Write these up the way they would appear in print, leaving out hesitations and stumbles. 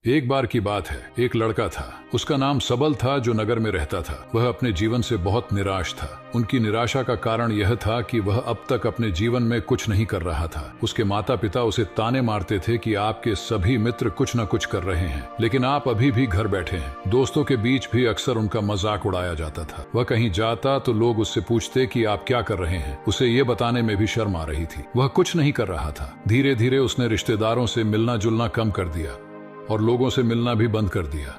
एक बार की बात है, एक लड़का था। उसका नाम सबल था, जो नगर में रहता था। वह अपने जीवन से बहुत निराश था। उनकी निराशा का कारण यह था कि वह अब तक अपने जीवन में कुछ नहीं कर रहा था। उसके माता पिता उसे ताने मारते थे कि आपके सभी मित्र कुछ न कुछ कर रहे हैं, लेकिन आप अभी भी घर बैठे हैं। दोस्तों के बीच भी अक्सर उनका मजाक उड़ाया जाता था। वह कहीं जाता तो लोग उससे पूछते कि आप क्या कर रहे हैं। उसे ये बताने में भी शर्म आ रही थी। वह कुछ नहीं कर रहा था। धीरे धीरे उसने रिश्तेदारों से मिलना जुलना कम कर दिया और लोगों से मिलना भी बंद कर दिया।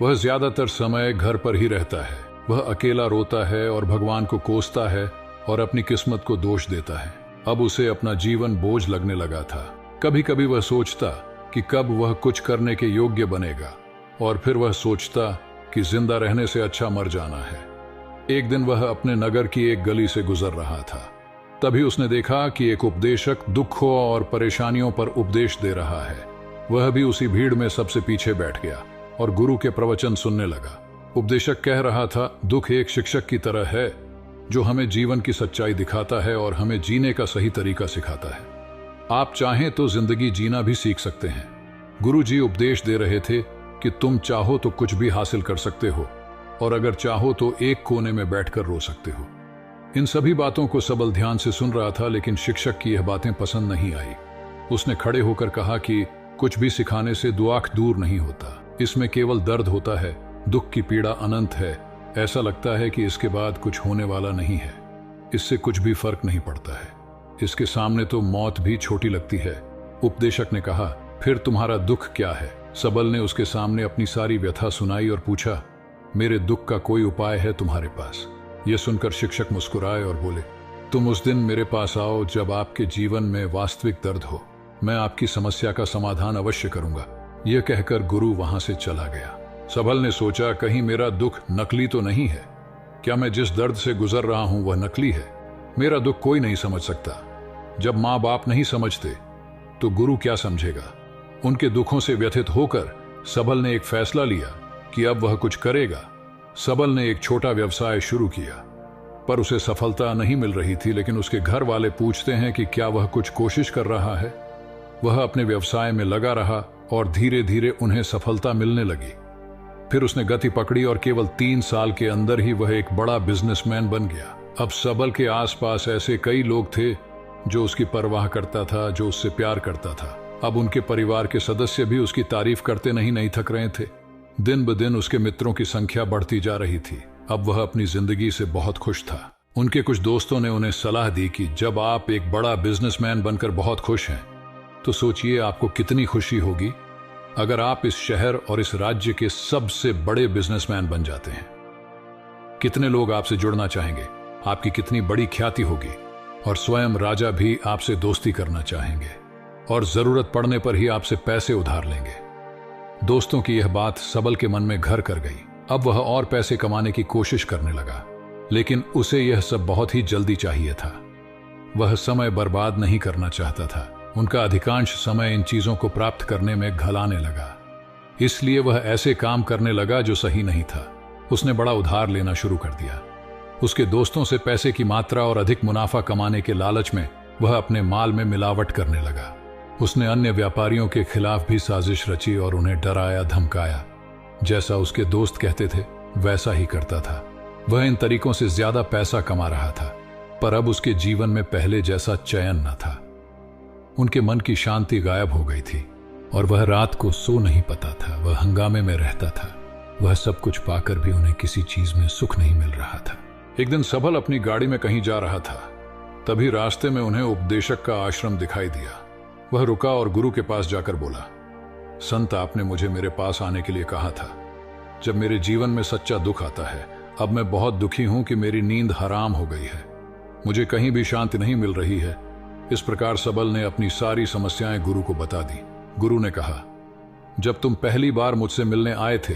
वह ज्यादातर समय घर पर ही रहता है। वह अकेला रोता है और भगवान को कोसता है और अपनी किस्मत को दोष देता है। अब उसे अपना जीवन बोझ लगने लगा था। कभी कभी वह सोचता कि कब वह कुछ करने के योग्य बनेगा, और फिर वह सोचता कि जिंदा रहने से अच्छा मर जाना है। एक दिन वह अपने नगर की एक गली से गुजर रहा था। तभी उसने देखा कि एक उपदेशक दुखों और परेशानियों पर उपदेश दे रहा है। वह भी उसी भीड़ में सबसे पीछे बैठ गया और गुरु के प्रवचन सुनने लगा। उपदेशक कह रहा था, दुख एक शिक्षक की तरह है जो हमें जीवन की सच्चाई दिखाता है और हमें जीने का सही तरीका सिखाता है। आप चाहें तो जिंदगी जीना भी सीख सकते हैं। गुरु जी उपदेश दे रहे थे कि तुम चाहो तो कुछ भी हासिल कर सकते हो, और अगर चाहो तो एक कोने में बैठकर रो सकते हो। इन सभी बातों को सबल ध्यान से सुन रहा था, लेकिन शिक्षक की यह बातें पसंद नहीं आई। उसने खड़े होकर कहा कि कुछ भी सिखाने से दुआख दूर नहीं होता। इसमें केवल दर्द होता है। दुख की पीड़ा अनंत है। ऐसा लगता है कि इसके बाद कुछ होने वाला नहीं है। इससे कुछ भी फर्क नहीं पड़ता है। इसके सामने तो मौत भी छोटी लगती है। उपदेशक ने कहा, फिर तुम्हारा दुख क्या है? सबल ने उसके सामने अपनी सारी व्यथा सुनाई और पूछा, मेरे दुख का कोई उपाय है तुम्हारे पास? यह सुनकर शिक्षक मुस्कुराए और बोले, तुम उस दिन मेरे पास आओ जब आपके जीवन में वास्तविक दर्द हो। मैं आपकी समस्या का समाधान अवश्य करूंगा। यह कहकर गुरु वहां से चला गया। सबल ने सोचा, कहीं मेरा दुख नकली तो नहीं है? क्या मैं जिस दर्द से गुजर रहा हूं वह नकली है? मेरा दुख कोई नहीं समझ सकता। जब माँ बाप नहीं समझते तो गुरु क्या समझेगा? उनके दुखों से व्यथित होकर सबल ने एक फैसला लिया कि अब वह कुछ करेगा। सबल ने एक छोटा व्यवसाय शुरू किया, पर उसे सफलता नहीं मिल रही थी। लेकिन उसके घर वाले पूछते हैं कि क्या वह कुछ कोशिश कर रहा है। वह अपने व्यवसाय में लगा रहा और धीरे धीरे उन्हें सफलता मिलने लगी। फिर उसने गति पकड़ी और केवल 3 साल के अंदर ही वह एक बड़ा बिजनेसमैन बन गया। अब सबल के आसपास ऐसे कई लोग थे जो उसकी परवाह करता था, जो उससे प्यार करता था। अब उनके परिवार के सदस्य भी उसकी तारीफ करते नहीं थक रहे थे। दिन ब दिन उसके मित्रों की संख्या बढ़ती जा रही थी। अब वह अपनी जिंदगी से बहुत खुश था। उनके कुछ दोस्तों ने उन्हें सलाह दी कि जब आप एक बड़ा बिजनेसमैन बनकर बहुत खुश हैं, तो सोचिए आपको कितनी खुशी होगी अगर आप इस शहर और इस राज्य के सबसे बड़े बिजनेसमैन बन जाते हैं। कितने लोग आपसे जुड़ना चाहेंगे, आपकी कितनी बड़ी ख्याति होगी, और स्वयं राजा भी आपसे दोस्ती करना चाहेंगे और जरूरत पड़ने पर ही आपसे पैसे उधार लेंगे। दोस्तों की यह बात सबल के मन में घर कर गई। अब वह और पैसे कमाने की कोशिश करने लगा, लेकिन उसे यह सब बहुत ही जल्दी चाहिए था। वह समय बर्बाद नहीं करना चाहता था। उनका अधिकांश समय इन चीजों को प्राप्त करने में घलाने लगा। इसलिए वह ऐसे काम करने लगा जो सही नहीं था। उसने बड़ा उधार लेना शुरू कर दिया। उसके दोस्तों से पैसे की मात्रा और अधिक मुनाफा कमाने के लालच में वह अपने माल में मिलावट करने लगा। उसने अन्य व्यापारियों के खिलाफ भी साजिश रची और उन्हें डराया धमकाया। जैसा उसके दोस्त कहते थे वैसा ही करता था। वह इन तरीकों से ज्यादा पैसा कमा रहा था, पर अब उसके जीवन में पहले जैसा चयन न था। उनके मन की शांति गायब हो गई थी और वह रात को सो नहीं पाता था। वह हंगामे में रहता था। वह सब कुछ पाकर भी उन्हें किसी चीज में सुख नहीं मिल रहा था। एक दिन सबल अपनी गाड़ी में कहीं जा रहा था। तभी रास्ते में उन्हें उपदेशक का आश्रम दिखाई दिया। वह रुका और गुरु के पास जाकर बोला, संत, आपने मुझे मेरे पास आने के लिए कहा था। जब मेरे जीवन में सच्चा दुख आता है, अब मैं बहुत दुखी हूं कि मेरी नींद हराम हो गई है। मुझे कहीं भी शांति नहीं मिल रही है। इस प्रकार सबल ने अपनी सारी समस्याएं गुरु को बता दी। गुरु ने कहा, जब तुम पहली बार मुझसे मिलने आए थे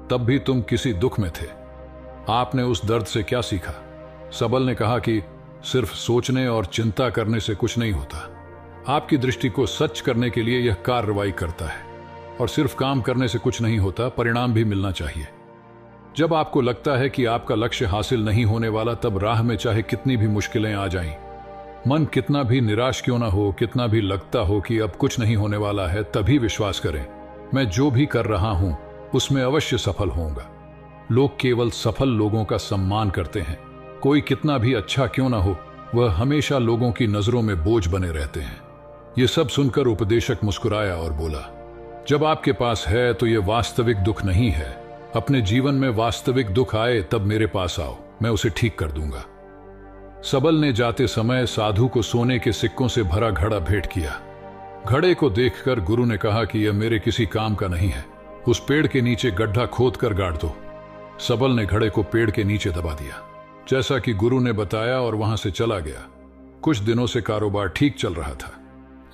तब भी तुम किसी दुख में थे। आपने उस दर्द से क्या सीखा? सबल ने कहा कि सिर्फ सोचने और चिंता करने से कुछ नहीं होता। आपकी दृष्टि को सच करने के लिए यह कार्रवाई करता है, और सिर्फ काम करने से कुछ नहीं होता, परिणाम भी मिलना चाहिए। जब आपको लगता है कि आपका लक्ष्य हासिल नहीं होने वाला, तब राह में चाहे कितनी भी मुश्किलें आ जाएं, मन कितना भी निराश क्यों ना हो, कितना भी लगता हो कि अब कुछ नहीं होने वाला है, तभी विश्वास करें मैं जो भी कर रहा हूं उसमें अवश्य सफल होऊंगा। लोग केवल सफल लोगों का सम्मान करते हैं। कोई कितना भी अच्छा क्यों ना हो, वह हमेशा लोगों की नजरों में बोझ बने रहते हैं। यह सब सुनकर उपदेशक मुस्कुराया और बोला, जब आपके पास है तो यह वास्तविक दुख नहीं है। अपने जीवन में वास्तविक दुख आए तब मेरे पास आओ, मैं उसे ठीक कर दूंगा। सबल ने जाते समय साधु को सोने के सिक्कों से भरा घड़ा भेंट किया। घड़े को देखकर गुरु ने कहा कि यह मेरे किसी काम का नहीं है, उस पेड़ के नीचे गड्ढा खोद कर गाड़ दो। सबल ने घड़े को पेड़ के नीचे दबा दिया, जैसा कि गुरु ने बताया, और वहां से चला गया। कुछ दिनों से कारोबार ठीक चल रहा था,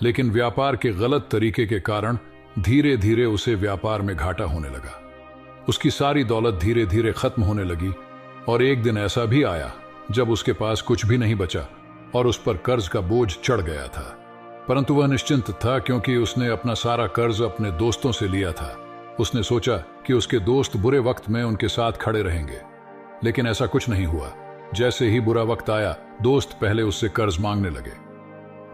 लेकिन व्यापार के गलत तरीके के कारण धीरे धीरे उसे व्यापार में घाटा होने लगा। उसकी सारी दौलत धीरे धीरे खत्म होने लगी, और एक दिन ऐसा भी आया जब उसके पास कुछ भी नहीं बचा और उस पर कर्ज का बोझ चढ़ गया था। परंतु वह निश्चिंत था, क्योंकि उसने अपना सारा कर्ज अपने दोस्तों से लिया था। उसने सोचा कि उसके दोस्त बुरे वक्त में उनके साथ खड़े रहेंगे, लेकिन ऐसा कुछ नहीं हुआ। जैसे ही बुरा वक्त आया, दोस्त पहले उससे कर्ज मांगने लगे।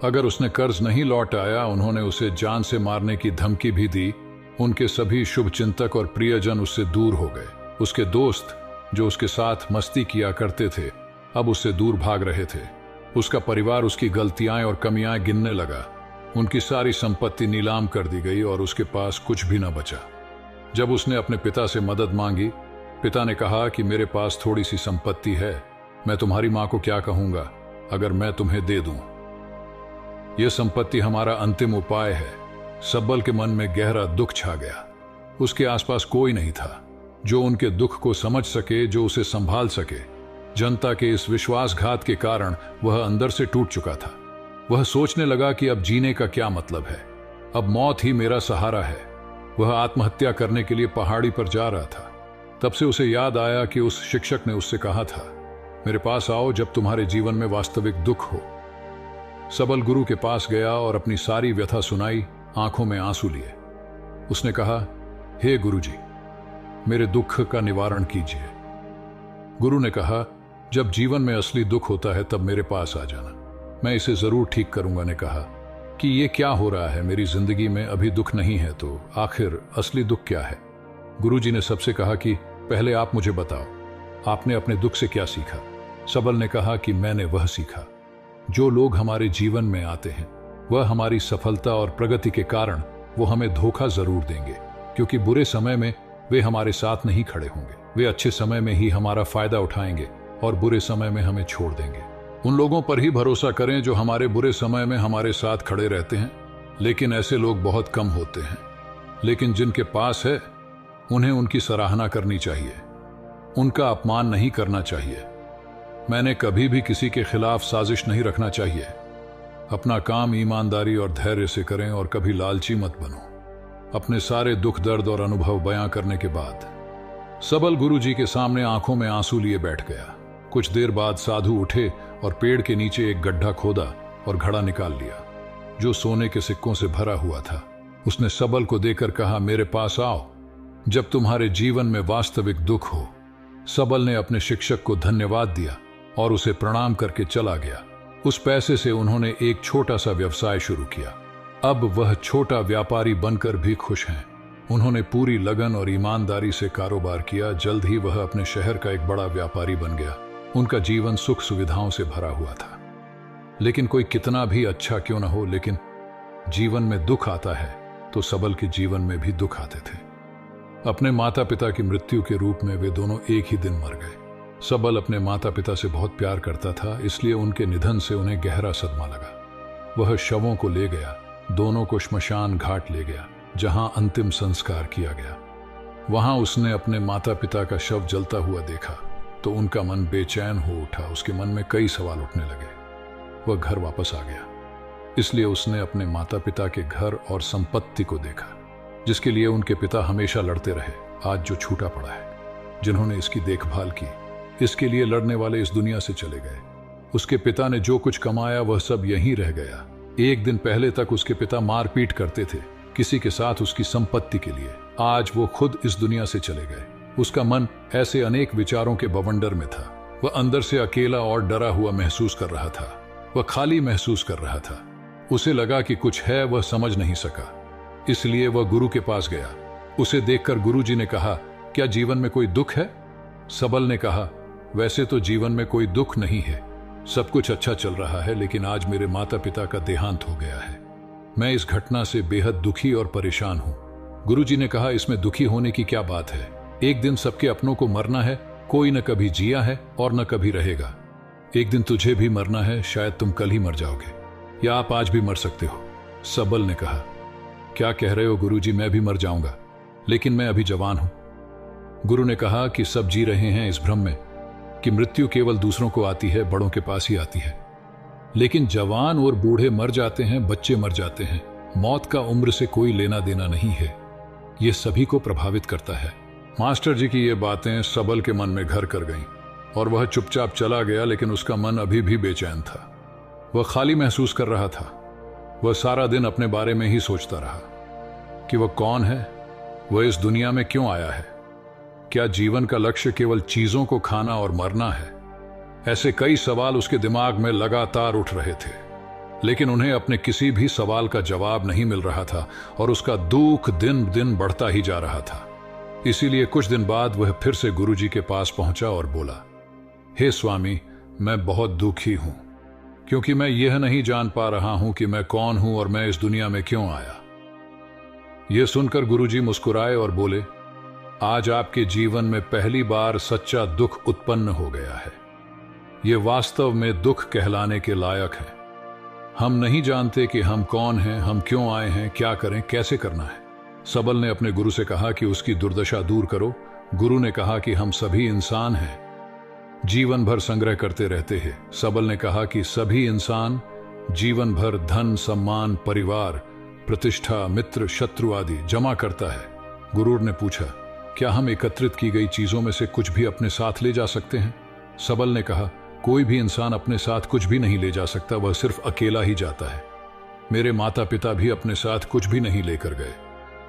अगर उसने कर्ज नहीं लौट आया, उन्होंने उसे जान से मारने की धमकी भी दी। उनके सभी शुभचिंतक और प्रियजन उससे दूर हो गए। उसके दोस्त जो उसके साथ मस्ती किया करते थे, अब उससे दूर भाग रहे थे। उसका परिवार उसकी गलतियां और कमियां गिनने लगा। उनकी सारी संपत्ति नीलाम कर दी गई और उसके पास कुछ भी न बचा। जब उसने अपने पिता से मदद मांगी, पिता ने कहा कि मेरे पास थोड़ी सी संपत्ति है, मैं तुम्हारी मां को क्या कहूंगा अगर मैं तुम्हें दे दूं। यह संपत्ति हमारा अंतिम उपाय है। सबल के मन में गहरा दुख छा गया। उसके आसपास कोई नहीं था जो उनके दुख को समझ सके, जो उसे संभाल सके। जनता के इस विश्वासघात के कारण वह अंदर से टूट चुका था। वह सोचने लगा कि अब जीने का क्या मतलब है, अब मौत ही मेरा सहारा है। वह आत्महत्या करने के लिए पहाड़ी पर जा रहा था। तब से उसे याद आया कि उस शिक्षक ने उससे कहा था, मेरे पास आओ जब तुम्हारे जीवन में वास्तविक दुख हो। सबल गुरु के पास गया और अपनी सारी व्यथा सुनाई, आंखों में आंसू लिए। उसने कहा, हे गुरुजी, मेरे दुख का निवारण कीजिए। गुरु ने कहा, जब जीवन में असली दुख होता है तब मेरे पास आ जाना, मैं इसे जरूर ठीक करूंगा। ने कहा कि ये क्या हो रहा है, मेरी जिंदगी में अभी दुख नहीं है, तो आखिर असली दुख क्या है। गुरुजी ने सबसे कहा कि पहले आप मुझे बताओ, आपने अपने दुख से क्या सीखा। सबल ने कहा कि मैंने वह सीखा, जो लोग हमारे जीवन में आते हैं वह हमारी सफलता और प्रगति के कारण वो हमें धोखा जरूर देंगे, क्योंकि बुरे समय में वे हमारे साथ नहीं खड़े होंगे। वे अच्छे समय में ही हमारा फायदा उठाएंगे और बुरे समय में हमें छोड़ देंगे। उन लोगों पर ही भरोसा करें जो हमारे बुरे समय में हमारे साथ खड़े रहते हैं, लेकिन ऐसे लोग बहुत कम होते हैं। लेकिन जिनके पास है उन्हें उनकी सराहना करनी चाहिए, उनका अपमान नहीं करना चाहिए। मैंने कभी भी किसी के खिलाफ साजिश नहीं रखना चाहिए। अपना काम ईमानदारी और धैर्य से करें और कभी लालची मत बनो। अपने सारे दुख दर्द और अनुभव बयां करने के बाद सबल गुरुजी के सामने आंखों में आंसू लिए बैठ गया। कुछ देर बाद साधु उठे और पेड़ के नीचे एक गड्ढा खोदा और घड़ा निकाल लिया, जो सोने के सिक्कों से भरा हुआ था। उसने सबल को देकर कहा, मेरे पास आओ जब तुम्हारे जीवन में वास्तविक दुख हो। सबल ने अपने शिक्षक को धन्यवाद दिया और उसे प्रणाम करके चला गया। उस पैसे से उन्होंने एक छोटा सा व्यवसाय शुरू किया। अब वह छोटा व्यापारी बनकर भी खुश हैं। उन्होंने पूरी लगन और ईमानदारी से कारोबार किया। जल्द ही वह अपने शहर का एक बड़ा व्यापारी बन गया। उनका जीवन सुख सुविधाओं से भरा हुआ था। लेकिन कोई कितना भी अच्छा क्यों न हो, लेकिन जीवन में दुख आता है तो सबल के जीवन में भी दुख आते थे। अपने माता पिता की मृत्यु के रूप में वे दोनों एक ही दिन मर गए। सबल अपने माता पिता से बहुत प्यार करता था, इसलिए उनके निधन से उन्हें गहरा सदमा लगा। वह शवों को ले गया, दोनों को श्मशान घाट ले गया, जहां अंतिम संस्कार किया गया। वहां उसने अपने माता पिता का शव जलता हुआ देखा तो उनका मन बेचैन हो उठा। उसके मन में कई सवाल उठने लगे। वह घर वापस आ गया, इसलिए उसने अपने माता पिता के घर और संपत्ति को देखा, जिसके लिए उनके पिता हमेशा लड़ते रहे। आज जो छूटा पड़ा है, जिन्होंने इसकी देखभाल की, इसके लिए लड़ने वाले इस दुनिया से चले गए। उसके पिता ने जो कुछ कमाया वह सब यहीं रह गया। एक दिन पहले तक उसके पिता मारपीट करते थे किसी के साथ उसकी संपत्ति के लिए। आज वो खुद इस दुनिया से चले गए। उसका मन ऐसे अनेक विचारों के बवंडर में था। वह अंदर से अकेला और डरा हुआ महसूस कर रहा था। वह खाली महसूस कर रहा था। उसे लगा कि कुछ है, वह समझ नहीं सका। इसलिए वह गुरु के पास गया। उसे देखकर गुरुजी ने कहा, क्या जीवन में कोई दुख है? सबल ने कहा, वैसे तो जीवन में कोई दुख नहीं है, सब कुछ अच्छा चल रहा है, लेकिन आज मेरे माता पिता का देहांत हो गया है। मैं इस घटना से बेहद दुखी और परेशान हूं। गुरुजी ने कहा, इसमें दुखी होने की क्या बात है? एक दिन सबके अपनों को मरना है, कोई न कभी जिया है और न कभी रहेगा। एक दिन तुझे भी मरना है, शायद तुम कल ही मर जाओगे, या आप आज भी मर सकते हो। सबल ने कहा, क्या कह रहे हो गुरुजी, मैं भी मर जाऊंगा, लेकिन मैं अभी जवान हूं। गुरु ने कहा कि सब जी रहे हैं इस भ्रम में कि मृत्यु केवल दूसरों को आती है, बड़ों के पास ही आती है, लेकिन जवान और बूढ़े मर जाते हैं, बच्चे मर जाते हैं। मौत का उम्र से कोई लेना देना नहीं है, यह सभी को प्रभावित करता है। मास्टर जी की ये बातें सबल के मन में घर कर गईं और वह चुपचाप चला गया, लेकिन उसका मन अभी भी बेचैन था। वह खाली महसूस कर रहा था। वह सारा दिन अपने बारे में ही सोचता रहा कि वह कौन है, वह इस दुनिया में क्यों आया है, क्या जीवन का लक्ष्य केवल चीजों को खाना और मरना है? ऐसे कई सवाल उसके दिमाग में लगातार उठ रहे थे, लेकिन उन्हें अपने किसी भी सवाल का जवाब नहीं मिल रहा था और उसका दुख दिन दिन बढ़ता ही जा रहा था। इसीलिए कुछ दिन बाद वह फिर से गुरुजी के पास पहुंचा और बोला, हे स्वामी, मैं बहुत दुखी हूं, क्योंकि मैं यह नहीं जान पा रहा हूं कि मैं कौन हूं और मैं इस दुनिया में क्यों आया। यह सुनकर गुरुजी मुस्कुराए और बोले, आज आपके जीवन में पहली बार सच्चा दुख उत्पन्न हो गया है। यह वास्तव में दुख कहलाने के लायक है। हम नहीं जानते कि हम कौन हैं, हम क्यों आए हैं, क्या करें, कैसे करना है। सबल ने अपने गुरु से कहा कि उसकी दुर्दशा दूर करो। गुरु ने कहा कि हम सभी इंसान हैं, जीवन भर संग्रह करते रहते हैं। सबल ने कहा कि सभी इंसान जीवन भर धन, सम्मान, परिवार, प्रतिष्ठा, मित्र, शत्रु आदि जमा करता है। गुरु ने पूछा, क्या हम एकत्रित की गई चीजों में से कुछ भी अपने साथ ले जा सकते हैं? सबल ने कहा, कोई भी इंसान अपने साथ कुछ भी नहीं ले जा सकता, वह सिर्फ अकेला ही जाता है। मेरे माता पिता भी अपने साथ कुछ भी नहीं लेकर गए,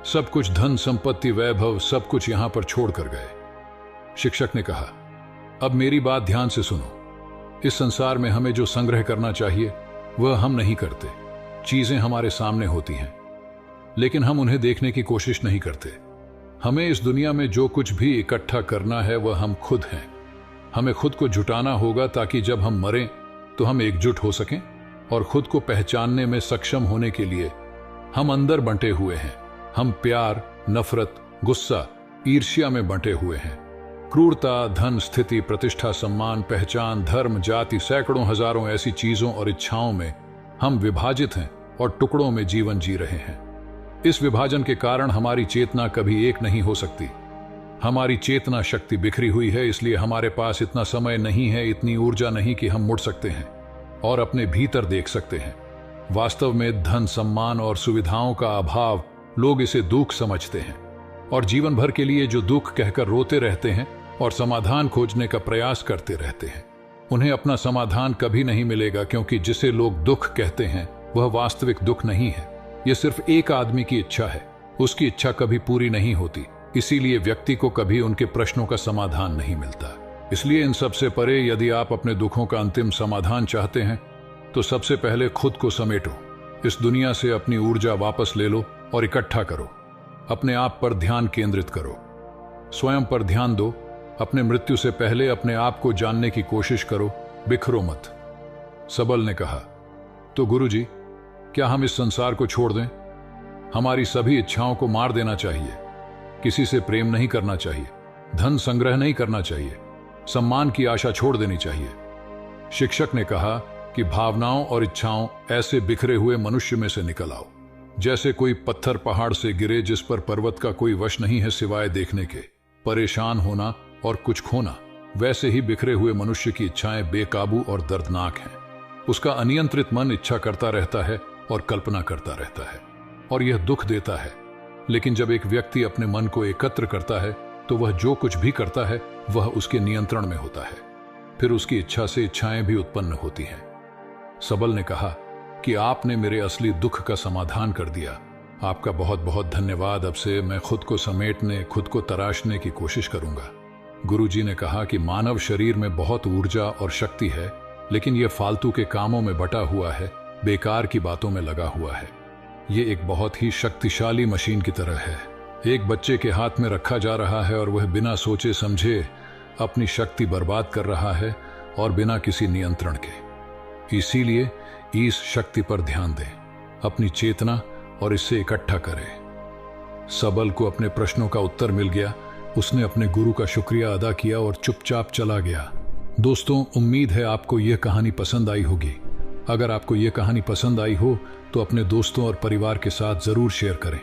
सब कुछ धन, संपत्ति, वैभव, सब कुछ यहां पर छोड़ कर गए। शिक्षक ने कहा, अब मेरी बात ध्यान से सुनो। इस संसार में हमें जो संग्रह करना चाहिए वह हम नहीं करते। चीजें हमारे सामने होती हैं, लेकिन हम उन्हें देखने की कोशिश नहीं करते। हमें इस दुनिया में जो कुछ भी इकट्ठा करना है वह हम खुद हैं। हमें खुद को जुटाना होगा ताकि जब हम मरें तो हम एकजुट हो सकें, और खुद को पहचानने में सक्षम होने के लिए हम अंदर बंटे हुए हैं। हम प्यार, नफरत, गुस्सा, ईर्ष्या में बंटे हुए हैं। क्रूरता, धन, स्थिति, प्रतिष्ठा, सम्मान, पहचान, धर्म, जाति, सैकड़ों हजारों ऐसी चीजों और इच्छाओं में हम विभाजित हैं और टुकड़ों में जीवन जी रहे हैं। इस विभाजन के कारण हमारी चेतना कभी एक नहीं हो सकती। हमारी चेतना शक्ति बिखरी हुई है, इसलिए हमारे पास इतना समय नहीं है, इतनी ऊर्जा नहीं कि हम मुड़ सकते हैं और अपने भीतर देख सकते हैं। वास्तव में धन, सम्मान और सुविधाओं का अभाव, लोग इसे दुख समझते हैं और जीवन भर के लिए जो दुख कहकर रोते रहते हैं और समाधान खोजने का प्रयास करते रहते हैं, उन्हें अपना समाधान कभी नहीं मिलेगा, क्योंकि जिसे लोग दुख कहते हैं वह वास्तविक दुख नहीं है। यह सिर्फ एक आदमी की इच्छा है, उसकी इच्छा कभी पूरी नहीं होती, इसीलिए व्यक्ति को कभी उनके प्रश्नों का समाधान नहीं मिलता। इसलिए इन सबसे परे यदि आप अपने दुखों का अंतिम समाधान चाहते हैं तो सबसे पहले खुद को समेटो। इस दुनिया से अपनी ऊर्जा वापस ले लो और इकट्ठा करो। अपने आप पर ध्यान केंद्रित करो, स्वयं पर ध्यान दो। अपने मृत्यु से पहले अपने आप को जानने की कोशिश करो, बिखरो मत। सबल ने कहा, तो गुरुजी, क्या हम इस संसार को छोड़ दें? हमारी सभी इच्छाओं को मार देना चाहिए। किसी से प्रेम नहीं करना चाहिए, धन संग्रह नहीं करना चाहिए, सम्मान की आशा छोड़ देनी चाहिए। शिक्षक ने कहा कि भावनाओं और इच्छाओं ऐसे बिखरे हुए मनुष्य में से निकल आओ, जैसे कोई पत्थर पहाड़ से गिरे जिस पर पर्वत का कोई वश नहीं है सिवाय देखने के। परेशान होना और कुछ खोना, वैसे ही बिखरे हुए मनुष्य की इच्छाएं बेकाबू और दर्दनाक हैं। उसका अनियंत्रित मन इच्छा करता रहता है और कल्पना करता रहता है, और यह दुख देता है। लेकिन जब एक व्यक्ति अपने मन को एकत्र करता है तो वह जो कुछ भी करता है वह उसके नियंत्रण में होता है। फिर उसकी इच्छा से इच्छाएं भी उत्पन्न होती हैं। सबल ने कहा कि आपने मेरे असली दुख का समाधान कर दिया। आपका बहुत बहुत धन्यवाद। अब से मैं खुद को समेटने, खुद को तराशने की कोशिश करूंगा। गुरुजी ने कहा कि मानव शरीर में बहुत ऊर्जा और शक्ति है, लेकिन यह फालतू के कामों में बटा हुआ है, बेकार की बातों में लगा हुआ है। ये एक बहुत ही शक्तिशाली मशीन की तरह है। एक बच्चे के हाथ में रखा जा रहा है और वह बिना सोचे समझे अपनी शक्ति बर्बाद कर रहा है और बिना किसी नियंत्रण के। इसीलिए इस शक्ति पर ध्यान दें, अपनी चेतना और इससे इकट्ठा करें। सबल को अपने प्रश्नों का उत्तर मिल गया। उसने अपने गुरु का शुक्रिया अदा किया और चुपचाप चला गया। दोस्तों, उम्मीद है आपको यह कहानी पसंद आई होगी। अगर आपको यह कहानी पसंद आई हो तो अपने दोस्तों और परिवार के साथ जरूर शेयर करें।